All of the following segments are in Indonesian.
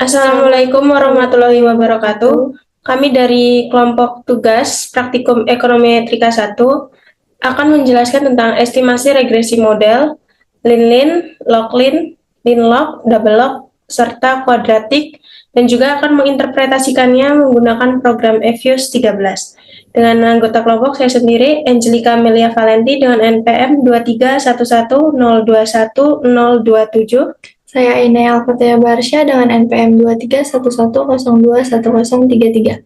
Assalamualaikum warahmatullahi wabarakatuh. Kami dari kelompok tugas Praktikum Ekonometrika 1 akan menjelaskan tentang estimasi regresi model, lin-lin, log-lin, lin-log, double log, serta kuadratik, dan juga akan menginterpretasikannya menggunakan program EViews 13. Dengan anggota kelompok saya sendiri, Angelica Amelia Valenti dengan NPM 23110210027. Saya Inea Alfatea Barsya dengan NPM 2311021033.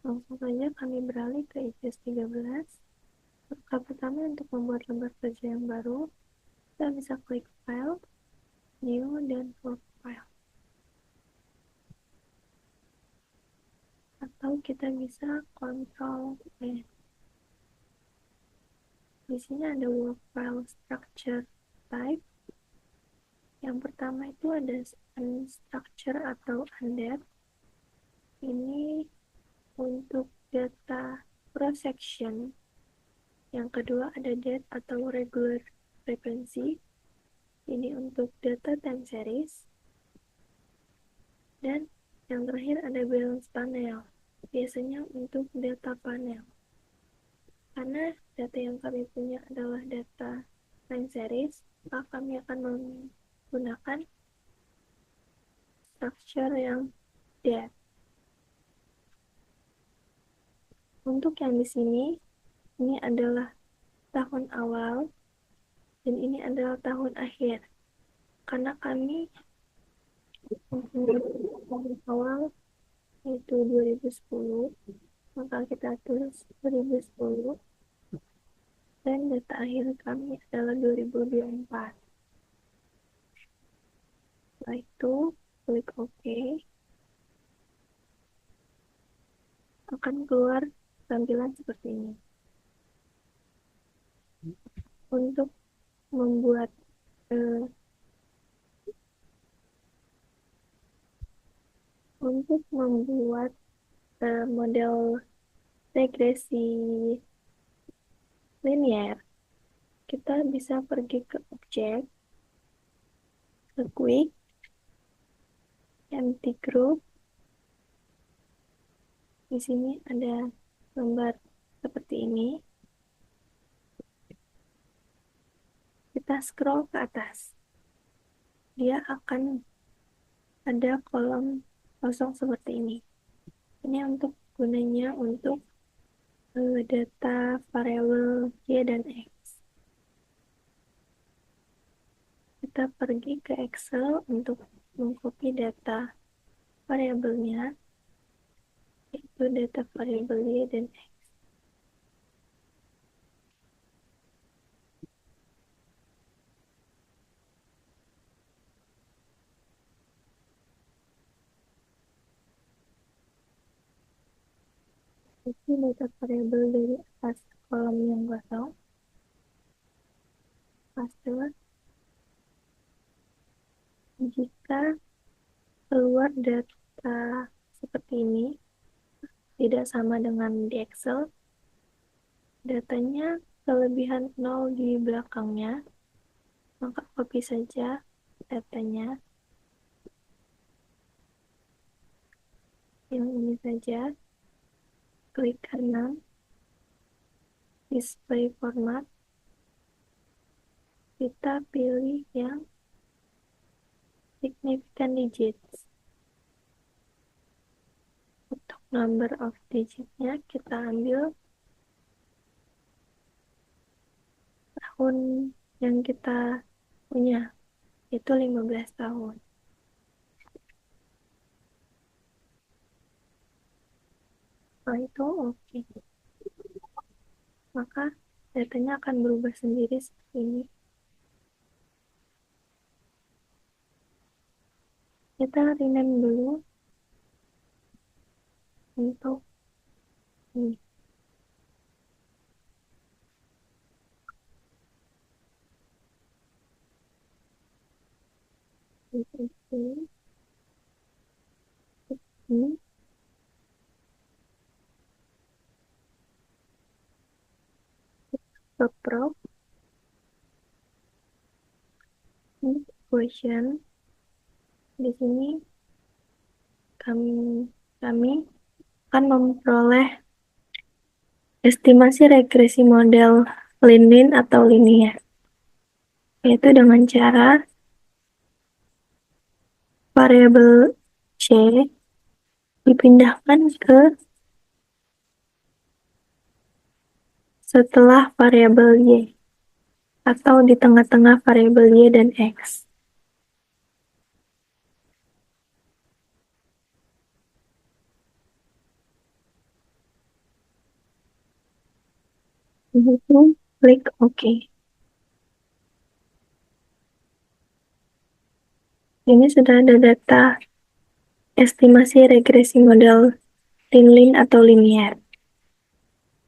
Langsung saja kami beralih ke IPS 13. Langkah pertama untuk membuat lembar kerja yang baru, kita bisa klik File, New, dan Work File. Atau kita bisa Ctrl N. Di sini ada Work File Structure Type. Yang pertama itu ada Unstructure atau Undepth. Ini untuk data cross section. Yang kedua ada date atau regular frequency. Ini untuk data time series. Dan yang terakhir ada balance panel. Biasanya untuk data panel. Karena data yang kami punya adalah data time series, maka kami akan menggunakan structure yang date. Untuk yang di sini, ini adalah tahun awal dan ini adalah tahun akhir. Karena kami tahun awal yaitu 2010, maka kita tulis 2010 dan data akhir kami adalah 2024. Setelah itu, klik OK. Akan keluar tampilan seperti ini. Untuk membuat model regresi linear, kita bisa pergi ke objek, ke quick, empty group. Di sini ada lembar seperti ini. Kita scroll ke atas. Dia akan ada kolom kosong seperti ini. Ini untuk gunanya untuk data variabel Y dan X. Kita pergi ke Excel untuk mengcopy data variabelnya, yaitu data variabel Y dan X. Isi data variabel dari atas kolom yang kosong. Paste. Jika keluar data seperti ini, tidak sama dengan di Excel, datanya kelebihan 0 di belakangnya, maka copy saja datanya. Yang ini saja, klik kanan, display format, kita pilih yang significant digits. Untuk number of digitnya kita ambil tahun yang kita punya, itu 15 tahun. Setelah itu oke. Maka datanya akan berubah sendiri seperti ini. Kita rename dulu untuk ini. Ini Pro ini equation Di sini kami kami akan memperoleh estimasi regresi model lin-lin atau linier, yaitu dengan cara variabel C dipindahkan ke setelah variabel Y atau di tengah-tengah variabel Y dan X. Begitu, klik OK. Ini sudah ada data estimasi regresi model lin-lin atau linier.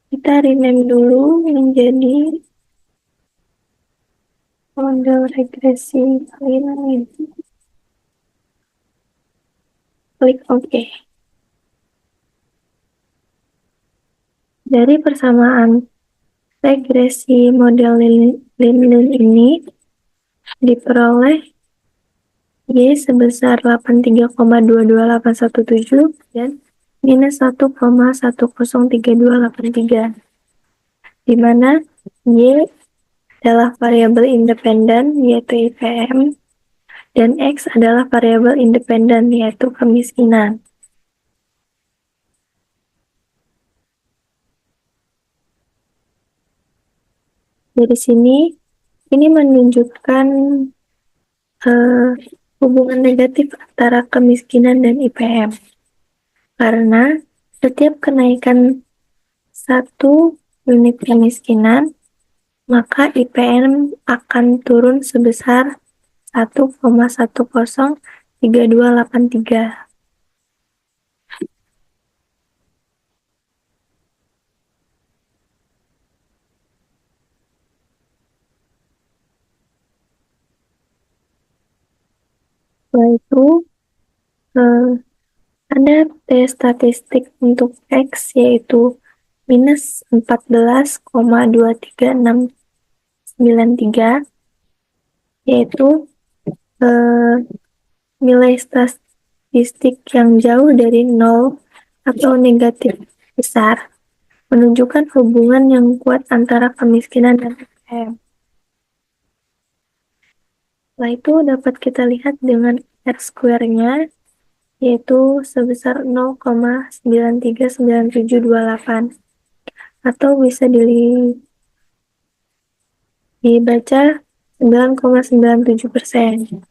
Kita rename dulu menjadi model regresi lin-lin. Klik OK. Dari persamaan regresi model lin-lin ini diperoleh Y sebesar 83,22817 dan minus 1,103283, di mana Y adalah variabel independen yaitu IPM dan X adalah variabel independen yaitu kemiskinan. Dari sini, ini menunjukkan hubungan negatif antara kemiskinan dan IPM. Karena setiap kenaikan satu unit kemiskinan, maka IPM akan turun sebesar 1,103283. Setelah itu, ada T statistik untuk X yaitu minus 14,23693, yaitu nilai statistik yang jauh dari 0 atau negatif besar, menunjukkan hubungan yang kuat antara kemiskinan dan IPM. Setelah itu dapat kita lihat dengan R-square-nya, yaitu sebesar 0,939728, atau bisa dibaca 9,97%.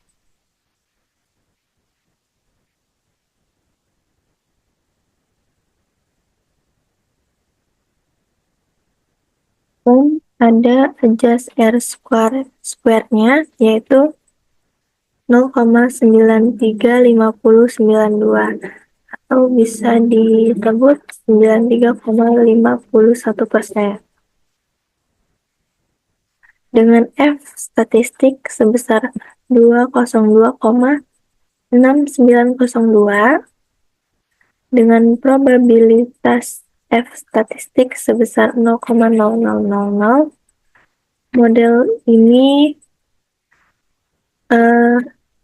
Dan ada adjust R-square-nya, yaitu 0,93592, atau bisa disebut 93,51%. Dengan F statistik sebesar 202,6902, dengan probabilitas F statistik sebesar 0,0000, model ini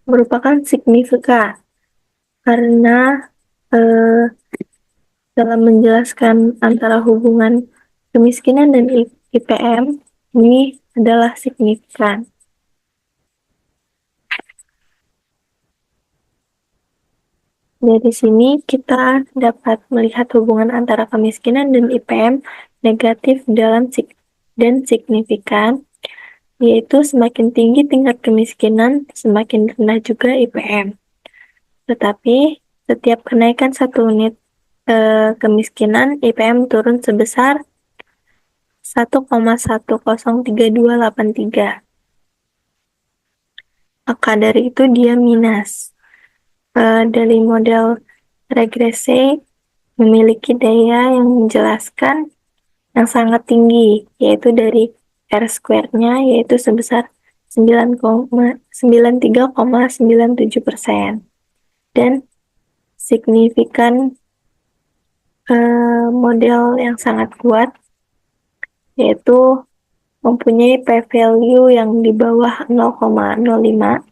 merupakan signifikan karena dalam menjelaskan antara hubungan kemiskinan dan IPM ini adalah signifikan. Dari sini kita dapat melihat hubungan antara kemiskinan dan IPM negatif dan signifikan, yaitu semakin tinggi tingkat kemiskinan, semakin rendah juga IPM. Tetapi setiap kenaikan satu unit kemiskinan, IPM turun sebesar 1,103283. Maka dari itu dia minus. Dari model regresi memiliki daya yang menjelaskan yang sangat tinggi, yaitu dari R-square-nya, yaitu sebesar 93,97%. Dan signifikan model yang sangat kuat, yaitu mempunyai p-value yang di bawah 0,05,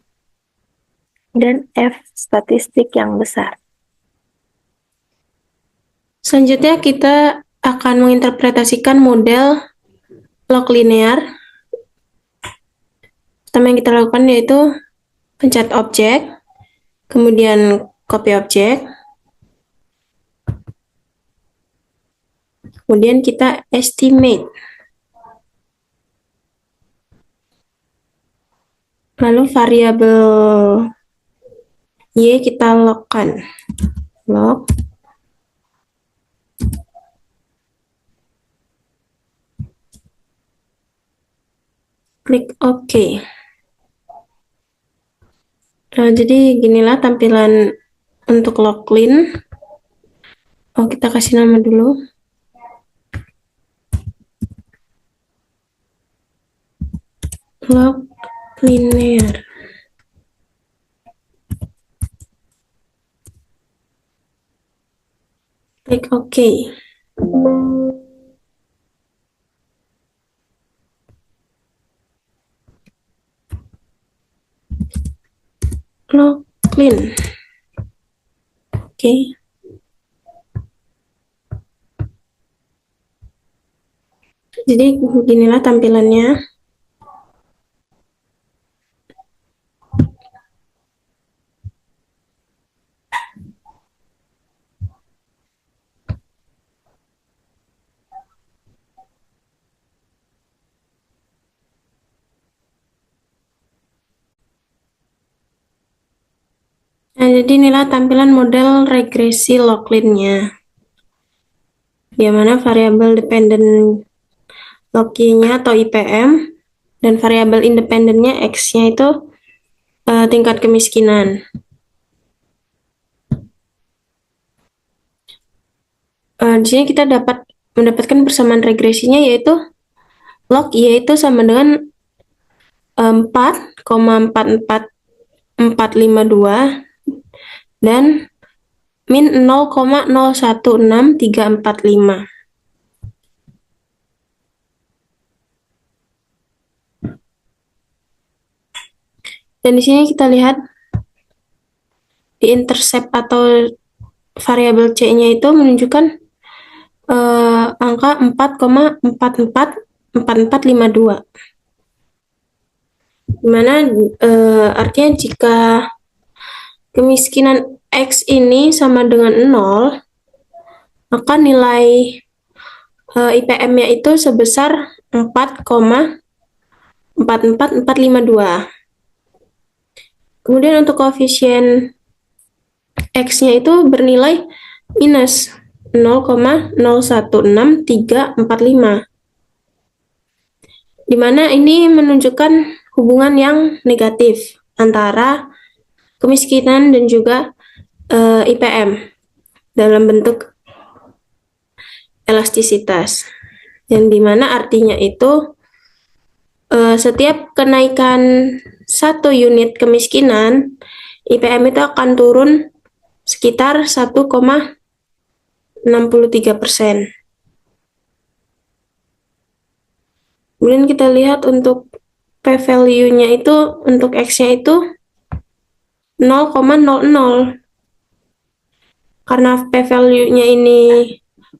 dan F statistik yang besar. Selanjutnya kita akan menginterpretasikan model log linear. Pertama yang kita lakukan yaitu pencet objek, kemudian copy objek, kemudian kita estimate. Lalu variabel Y kita logkan. Log. Klik OK. Nah, jadi ginilah tampilan untuk loglin. Oh, kita kasih nama dulu. Log linear. Klik OK. Loglin. Oke. Jadi beginilah tampilannya. Nah, jadi inilah tampilan model regresi loglinnya. Di mana variabel dependent log-nya atau IPM dan variabel independennya X-nya itu tingkat kemiskinan. Di sini kita dapat mendapatkan persamaan regresinya yaitu log Y itu sama dengan 4,44452 dan min 0,016345. Dan di sini kita lihat di intercept atau variabel C-nya itu menunjukkan angka 4,444452. Dimana artinya jika kemiskinan X ini sama dengan 0, maka nilai IPM-nya itu sebesar 4,44452. Kemudian untuk koefisien X-nya itu bernilai minus 0,016345. Di mana ini menunjukkan hubungan yang negatif antara kemiskinan dan juga IPM dalam bentuk elastisitas. Yang dimana artinya itu setiap kenaikan 1 unit kemiskinan, IPM itu akan turun sekitar 1,63%. Kemudian kita lihat untuk p-value-nya itu, untuk X-nya itu 0,00. Karena p-value-nya ini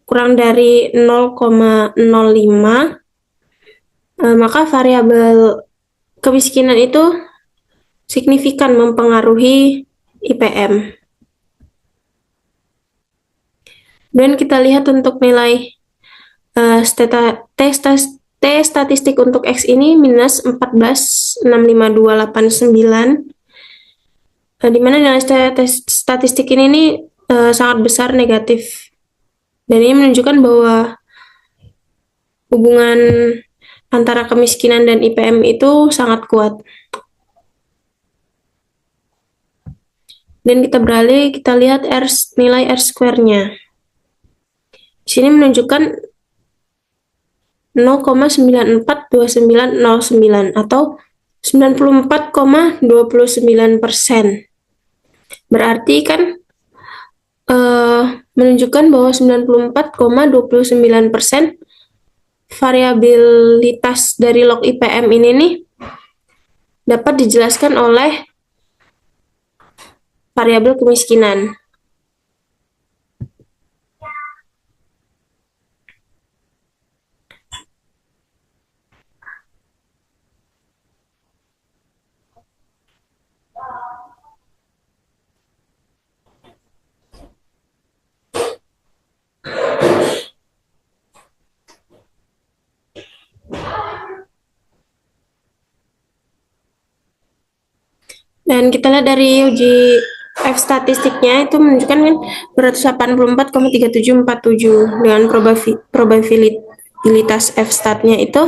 kurang dari 0,05, maka variabel kemiskinan itu signifikan mempengaruhi IPM. Dan kita lihat untuk nilai T statistik untuk X ini minus 14,65289, di mana nilai statistik ini sangat besar negatif. Dan ini menunjukkan bahwa hubungan antara kemiskinan dan IPM itu sangat kuat. Dan kita beralih, kita lihat nilai R square-nya. Di sini menunjukkan 0,942909 atau 94,29%. Berarti kan menunjukkan bahwa 94,29% variabilitas dari log IPM ini nih dapat dijelaskan oleh variabel kemiskinan. Dan kita lihat dari uji F statistiknya itu menunjukkan kan 284,3747 dengan probabilitas F statnya itu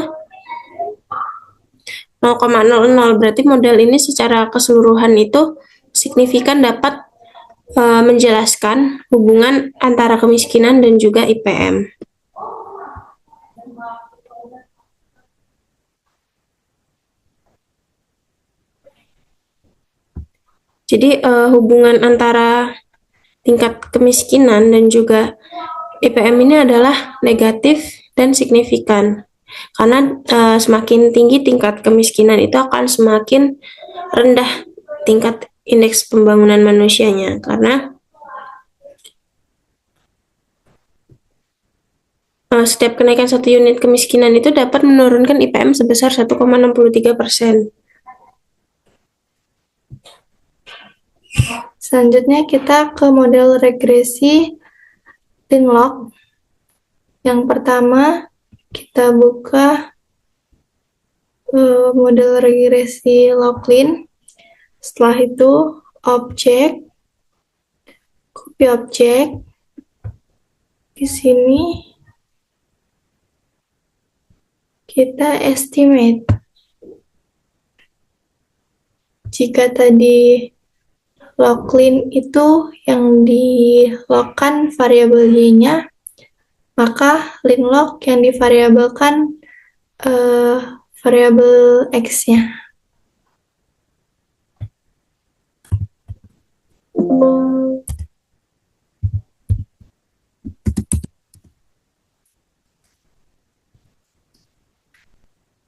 0,00. Berarti model ini secara keseluruhan itu signifikan dapat menjelaskan hubungan antara kemiskinan dan juga IPM. Jadi hubungan antara tingkat kemiskinan dan juga IPM ini adalah negatif dan signifikan. Karena semakin tinggi tingkat kemiskinan itu akan semakin rendah tingkat indeks pembangunan manusianya. Karena setiap kenaikan 1 unit kemiskinan itu dapat menurunkan IPM sebesar 1,63%. Selanjutnya kita ke model regresi Linlock. Yang pertama kita buka model regresi Locklin. Setelah itu objek, copy objek. Di sini kita estimate. Jika tadi Locklin itu yang di-lockkan variabel y-nya, maka Linlock yang divariabelkan variabel x-nya.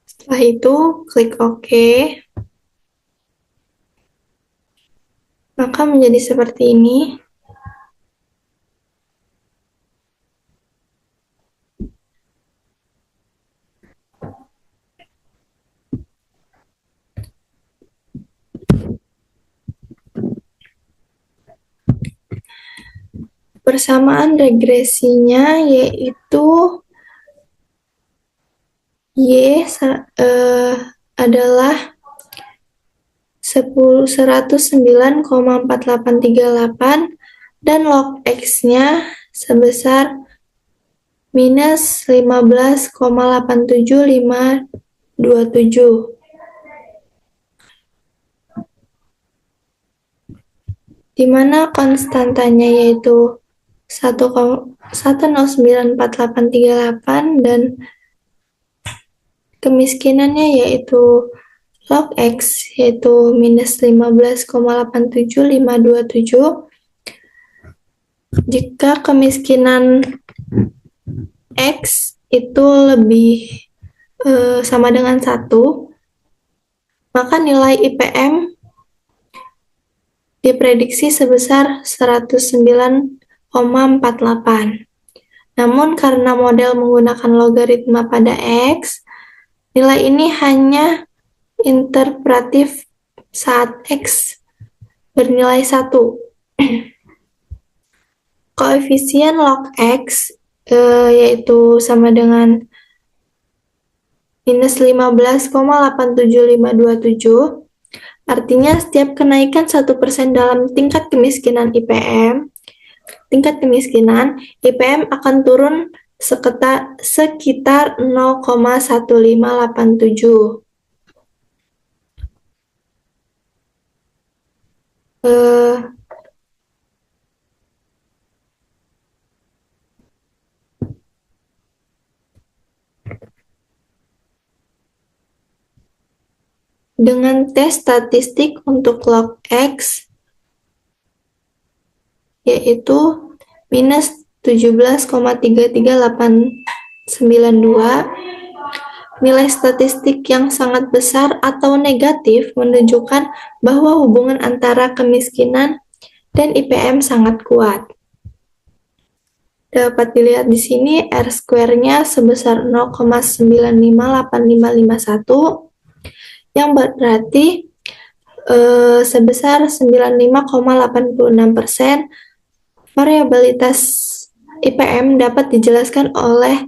Setelah itu, klik OK. Maka menjadi seperti ini. Persamaan regresinya yaitu Y adalah 109,4838 dan log X-nya sebesar minus 15,87527. Di mana konstantanya yaitu 1094838 dan kemiskinannya yaitu log X yaitu minus 15,87527. Jika kemiskinan X itu lebih sama dengan 1, maka nilai IPM diprediksi sebesar 109,48. Namun karena model menggunakan logaritma pada X, nilai ini hanya interpolatif saat X bernilai 1. Koefisien log X yaitu sama dengan minus 15,87527. Artinya setiap kenaikan 1% dalam tingkat kemiskinan IPM akan turun sekitar 0,1587. Dengan tes statistik untuk log X yaitu minus 17,33892, nilai statistik yang sangat besar atau negatif menunjukkan bahwa hubungan antara kemiskinan dan IPM sangat kuat. Dapat dilihat di sini R square-nya sebesar 0,958551 yang berarti sebesar 95,86%. Variabilitas IPM dapat dijelaskan oleh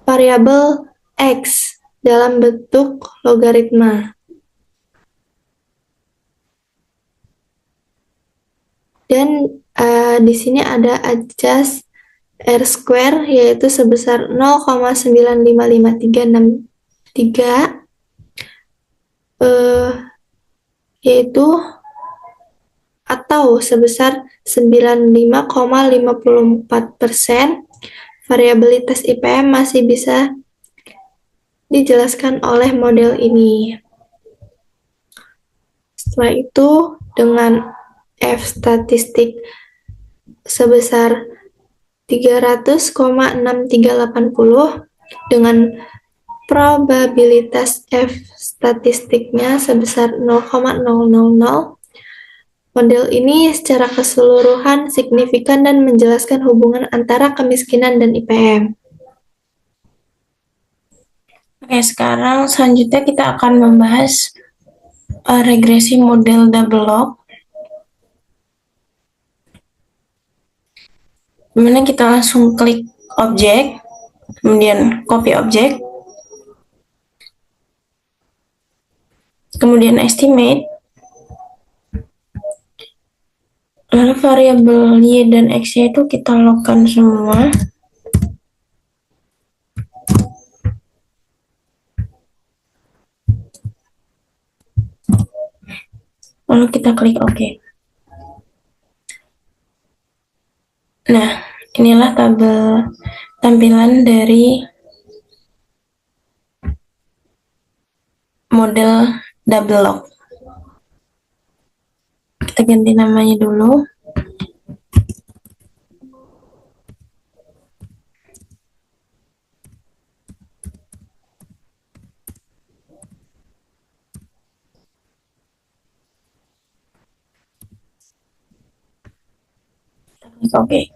variabel X dalam bentuk logaritma. Dan di sini ada adjust R square yaitu sebesar 0,955363 yaitu atau sebesar 95,54%. Variabilitas IPM masih bisa dijelaskan oleh model ini. Setelah itu, dengan F statistik sebesar 300,6380 dengan probabilitas F statistiknya sebesar 0,000, model ini secara keseluruhan signifikan dan menjelaskan hubungan antara kemiskinan dan IPM. Oke, sekarang selanjutnya kita akan membahas regresi model double log. Dimana kita langsung klik objek, kemudian copy objek, kemudian estimate, lalu variabel Y dan X-nya itu kita logkan semua. Lalu kita klik OK. Nah, inilah tampilan dari model double log. Kita ganti namanya dulu. Oke.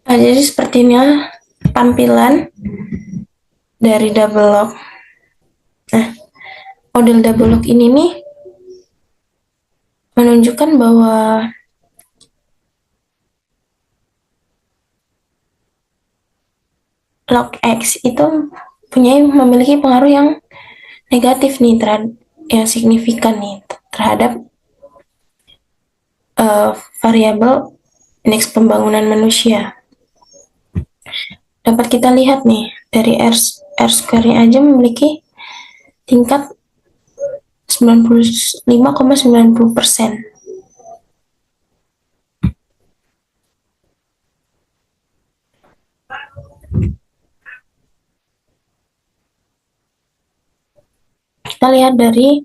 Nah, jadi seperti inilah tampilan dari double log. Nah, model double log ini nih menunjukkan bahwa log X itu memiliki pengaruh yang negatif nih, yang signifikan nih terhadap variabel indeks pembangunan manusia. Dapat kita lihat nih, dari R square-nya aja memiliki tingkat 95,90%. Kita lihat dari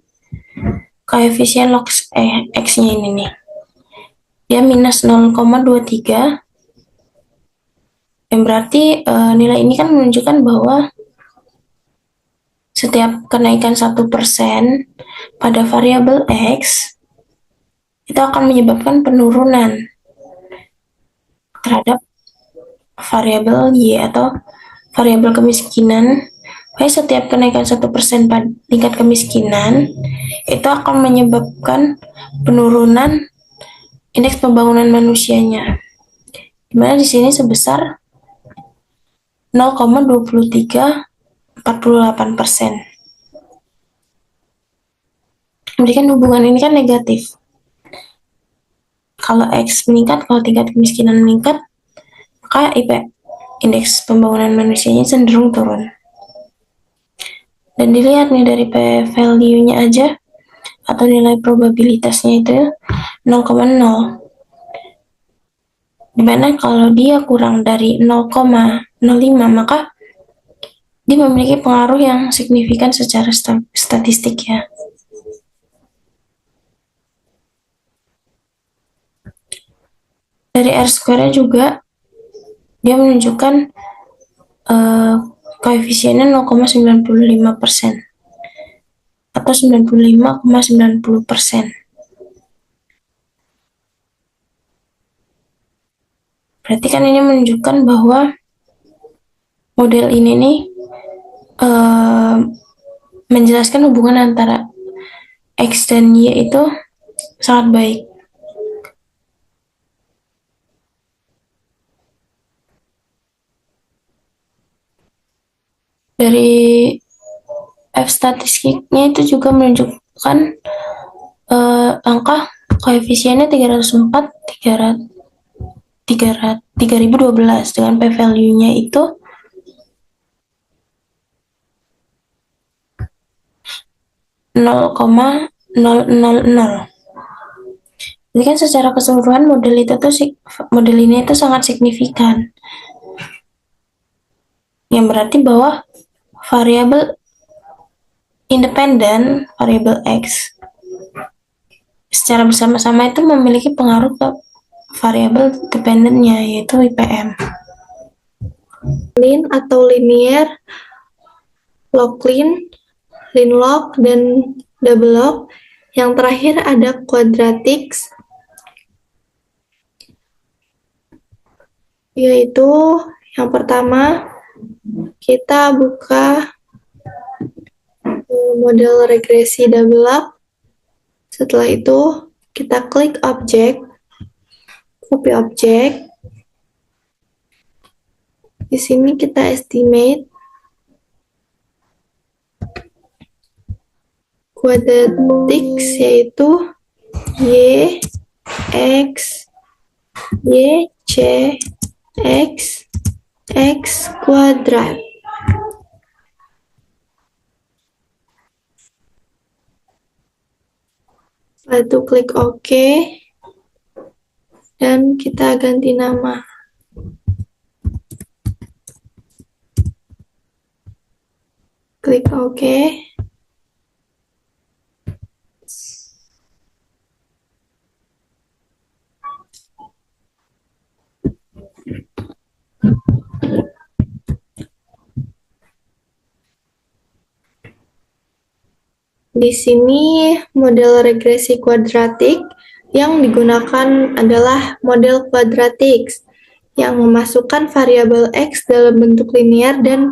koefisien log X-nya ini nih. Dia minus 0,23. Yang berarti nilai ini kan menunjukkan bahwa setiap kenaikan 1% pada variabel X itu akan menyebabkan penurunan terhadap variabel Y atau variabel kemiskinan. Baik, setiap kenaikan 1% pada tingkat kemiskinan itu akan menyebabkan penurunan indeks pembangunan manusianya, dimana di sini sebesar 0,2348%. Jadi kan hubungan ini kan negatif. Kalau X meningkat, kalau tingkat kemiskinan meningkat, maka indeks pembangunan manusianya cenderung turun. Dan dilihat nih dari p-value-nya aja, atau nilai probabilitasnya itu 0,0. Dimana kalau dia kurang dari 0,05, maka dia memiliki pengaruh yang signifikan secara statistik ya. Dari R-square juga dia menunjukkan koefisiennya 0,95% atau 95,90%. Berarti kan ini menunjukkan bahwa model ini nih menjelaskan hubungan antara X dan Y itu sangat baik. Dari F statistiknya itu juga menunjukkan angka koefisiennya 304, 3012 dengan p-value-nya itu 0,000. Jadi kan secara keseluruhan model ini itu sangat signifikan. Yang berarti bahwa variabel independen, variabel X, secara bersama-sama itu memiliki pengaruh ke variabel dependennya, yaitu IPM. Lin atau linear, log-lin, lin-log, dan double log. Yang terakhir ada quadratics, yaitu yang pertama kita buka model regresi double log. Setelah itu kita klik objek, copy objek. Di sini kita estimate quadratics, yaitu Y, X, Y, C, X, X kuadrat. Setelah itu klik OK, dan kita ganti nama. Klik OK. Di sini model regresi kuadratik yang digunakan adalah model quadratics yang memasukkan variabel X dalam bentuk linear dan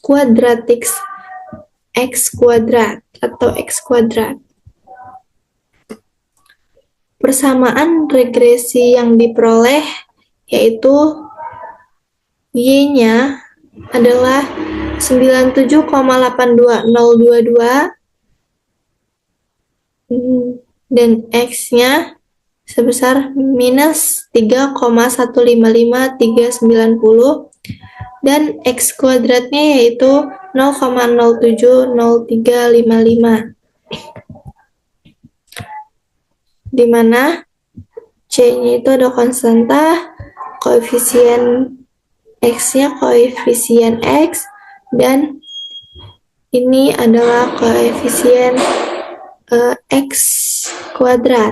quadratics X kuadrat atau X kuadrat. Persamaan regresi yang diperoleh yaitu Y-nya adalah 97,82022 dan X-nya sebesar minus 3,155390 dan X kuadratnya yaitu 0,070355, di mana C-nya itu ada konstanta, koefisien X-nya koefisien X, dan ini adalah koefisien X kuadrat.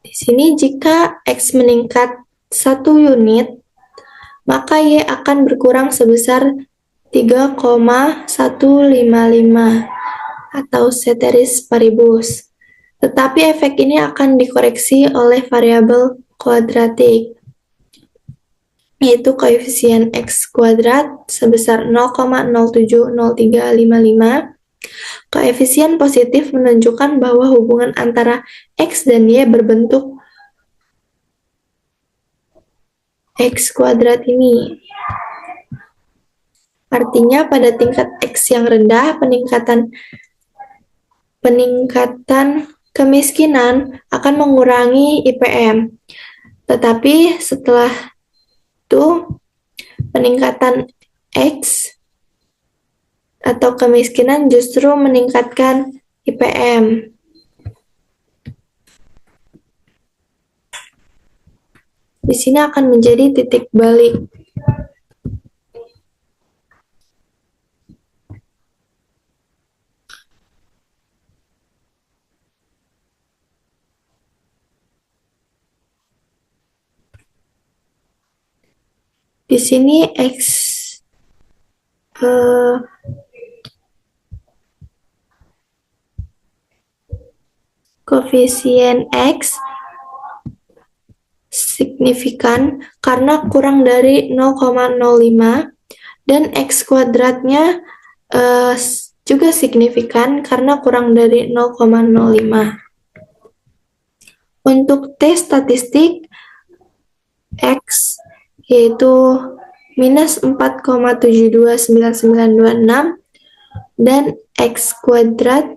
Di sini jika X meningkat 1 unit, maka Y akan berkurang sebesar 3,155 atau ceteris paribus. Tetapi efek ini akan dikoreksi oleh variabel kuadratik, yaitu koefisien X kuadrat sebesar 0,070355. Koefisien positif menunjukkan bahwa hubungan antara X dan Y berbentuk X kuadrat ini. Artinya pada tingkat X yang rendah, peningkatan kemiskinan akan mengurangi IPM. Tetapi setelah itu, peningkatan X atau kemiskinan justru meningkatkan IPM. Di sini akan menjadi titik balik. Di sini koefisien X signifikan karena kurang dari 0,05 dan X kuadratnya juga signifikan karena kurang dari 0,05. Untuk T statistik X yaitu minus 4,729926 dan X kuadrat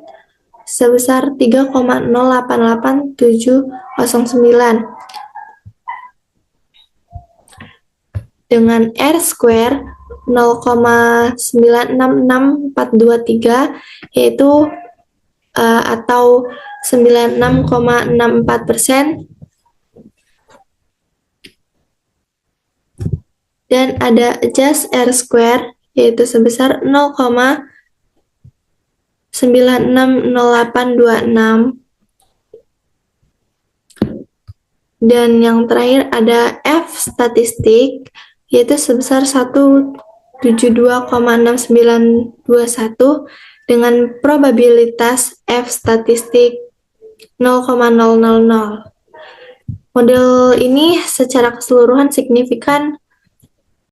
sebesar 3,088709 dengan R square 0,966423 yaitu atau 96,64%, dan ada just R square yaitu sebesar 0,960826, dan yang terakhir ada F statistik yaitu sebesar 172,6921 dengan probabilitas F statistik 0,000. Model ini secara keseluruhan signifikan